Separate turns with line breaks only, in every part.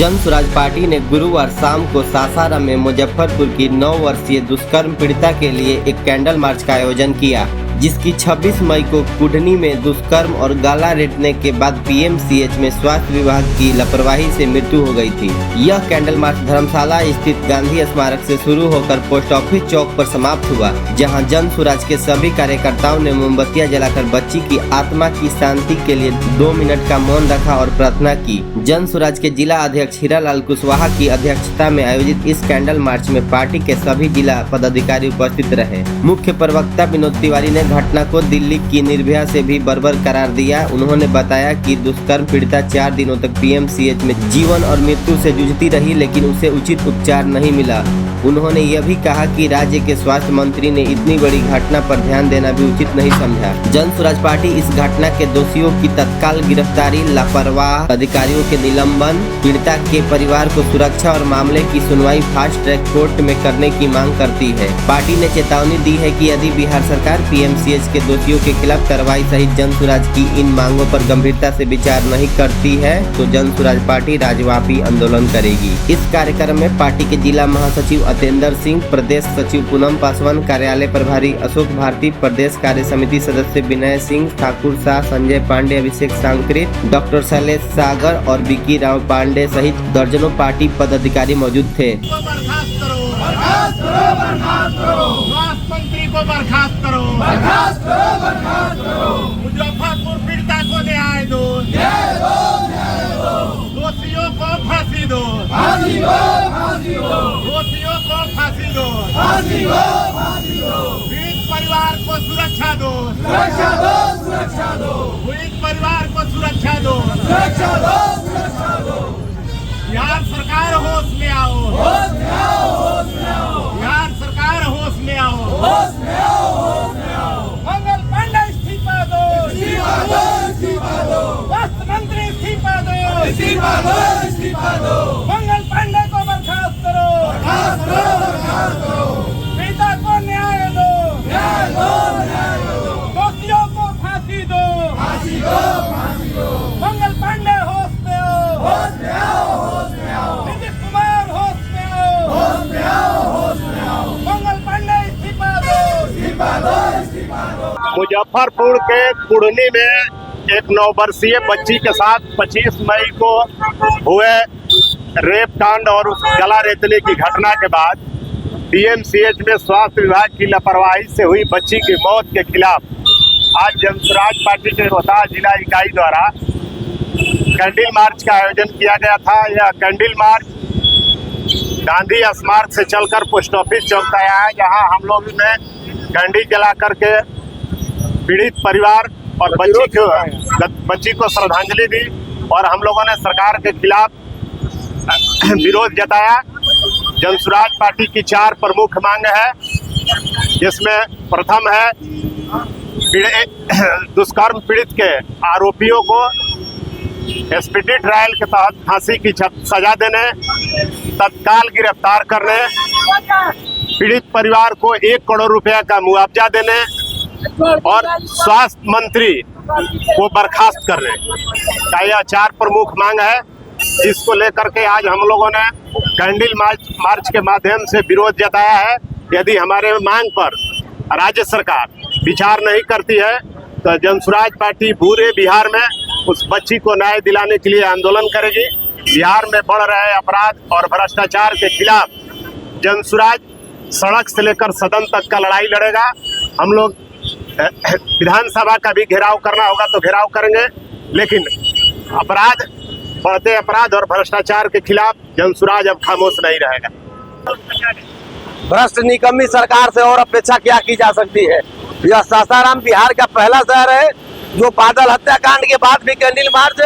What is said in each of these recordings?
जन स्वराज पार्टी ने गुरुवार शाम को सासाराम में मुजफ्फरपुर की 9 वर्षीय दुष्कर्म पीड़िता के लिए एक कैंडल मार्च का आयोजन किया, जिसकी 26 मई को कुढ़नी में दुष्कर्म और गला रेतने के बाद पीएमसीएच में स्वास्थ्य विभाग की लापरवाही से मृत्यु हो गई थी। यह कैंडल मार्च धर्मशाला स्थित गांधी स्मारक से शुरू होकर पोस्ट ऑफिस चौक पर समाप्त हुआ, जहां जन स्वराज के सभी कार्यकर्ताओं ने मोमबत्तियां जलाकर बच्ची की आत्मा की शांति के लिए 2 मिनट का मौन रखा और प्रार्थना की। जन स्वराज के जिला अध्यक्ष हीरालाल कुशवाहा की अध्यक्षता में आयोजित इस कैंडल मार्च में पार्टी के सभी जिला पदाधिकारी उपस्थित रहे। मुख्य प्रवक्ता विनोद तिवारी ने घटना को दिल्ली की निर्भया से भी बर्बर करार दिया। उन्होंने बताया कि दुष्कर्म पीड़िता 4 दिनों तक पीएमसीएच में जीवन और मृत्यु से जूझती रही, लेकिन उसे उचित उपचार नहीं मिला। उन्होंने यह भी कहा कि राज्य के स्वास्थ्य मंत्री ने इतनी बड़ी घटना पर ध्यान देना भी उचित नहीं समझा। जन स्वराज पार्टी इस घटना के दोषियों की तत्काल गिरफ्तारी, लापरवाह अधिकारियों के निलंबन, पीड़िता के परिवार को सुरक्षा और मामले की सुनवाई फास्ट ट्रैक कोर्ट में करने की मांग करती है। पार्टी ने चेतावनी दी है कि यदि बिहार सरकार पीएमसीएच के दोषियों के खिलाफ कार्रवाई सहित जन स्वराज की इन मांगों पर गंभीरता से विचार नहीं करती है तो जन स्वराज पार्टी राज्यव्यापी आंदोलन करेगी। इस कार्यक्रम में पार्टी के जिला महासचिव अतेंद्र सिंह, प्रदेश सचिव पूनम पासवान, कार्यालय प्रभारी अशोक भारती, प्रदेश कार्य समिति सदस्य विनय सिंह, ठाकुर शाह, संजय पांडे, अभिषेक सांकृत, डॉक्टर शैलेश सागर और विकी राव पांडे सहित दर्जनों पार्टी पदाधिकारी मौजूद थे।
मंत्री को बर्खास्त करो, मुजफ्फरपुर पीड़िता को न्याय दो, दोषियों को फांसी दो, दोषियों को फांसी दो, पीड़ित परिवार को सुरक्षा दो, पीड़ित परिवार को सुरक्षा दो। बिहार सरकार होश में आओ, बिहार सरकार होश में आओ। मंगल पांडे इस्तीफा दो, स्वास्थ्य मंत्री इस्तीफा दो, मंगल पांडे को बर्खास्त करो, पीड़िता को न्याय दो, दोषियों को फांसी दो, मंगल पांडे होश में आओ, नीतीश कुमार होश में आओ, मंगल पांडे इस्तीफा दो।
मुजफ्फरपुर के कुढ़नी में एक 9 वर्षीय बच्ची के साथ 25 मई को हुए रेप कांड और उस गला रेतने की घटना के बाद पीएमसीएच में स्वास्थ्य विभाग की लापरवाही से हुई बच्ची की मौत के खिलाफ आज जन स्वराज पार्टी के रोहतास जिला इकाई द्वारा कैंडल मार्च का आयोजन किया गया था। यह कैंडल मार्च गांधी स्मारक से चलकर पोस्ट ऑफिस चौक तक आया, जहां हम लोग ने कैंडल जला करके पीड़ित परिवार और बच्ची को श्रद्धांजलि दी और हम लोगों ने सरकार के खिलाफ विरोध जताया। जन स्वराज पार्टी की 4 प्रमुख मांग है, जिसमें प्रथम है दुष्कर्म पीड़ित के आरोपियों को स्पीडी ट्रायल के तहत फांसी की सजा देने, तत्काल गिरफ्तार करने, पीड़ित परिवार को 1 करोड़ रुपए का मुआवजा देने और स्वास्थ्य मंत्री को बर्खास्त करने का यह 4 प्रमुख मांग है, जिसको लेकर के आज हम लोगों ने कैंडल मार्च के माध्यम से विरोध जताया है। यदि हमारे मांग पर राज्य सरकार विचार नहीं करती है तो जन स्वराज पार्टी पूरे बिहार में उस बच्ची को न्याय दिलाने के लिए आंदोलन करेगी। बिहार में बढ़ रहे अपराध और भ्रष्टाचार के खिलाफ जन स्वराज सड़क से लेकर सदन तक का लड़ाई लड़ेगा। हम लोग विधानसभा का भी घेराव करना होगा तो घेराव करेंगे, लेकिन बढ़ते अपराध और भ्रष्टाचार के खिलाफ जन स्वराज अब खामोश नहीं रहेगा।
भ्रष्ट निकम्मी सरकार से और अपेक्षा क्या की जा सकती है। यह सासाराम बिहार का पहला शहर है जो बादल हत्याकांड के बाद भी कैंडल मार्च,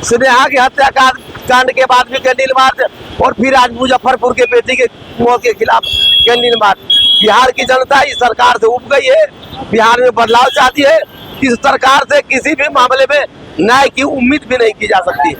स्नेहा के हत्याकांड के बाद भी कैंडल मार्च और फिर आज मुजफ्फरपुर के बेटी के मौत के खिलाफ कैंडल मार्च। बिहार की जनता इस सरकार से उब गई है, बिहार में बदलाव चाहती है। इस सरकार से किसी भी मामले में न्याय की उम्मीद भी नहीं की जा सकती है।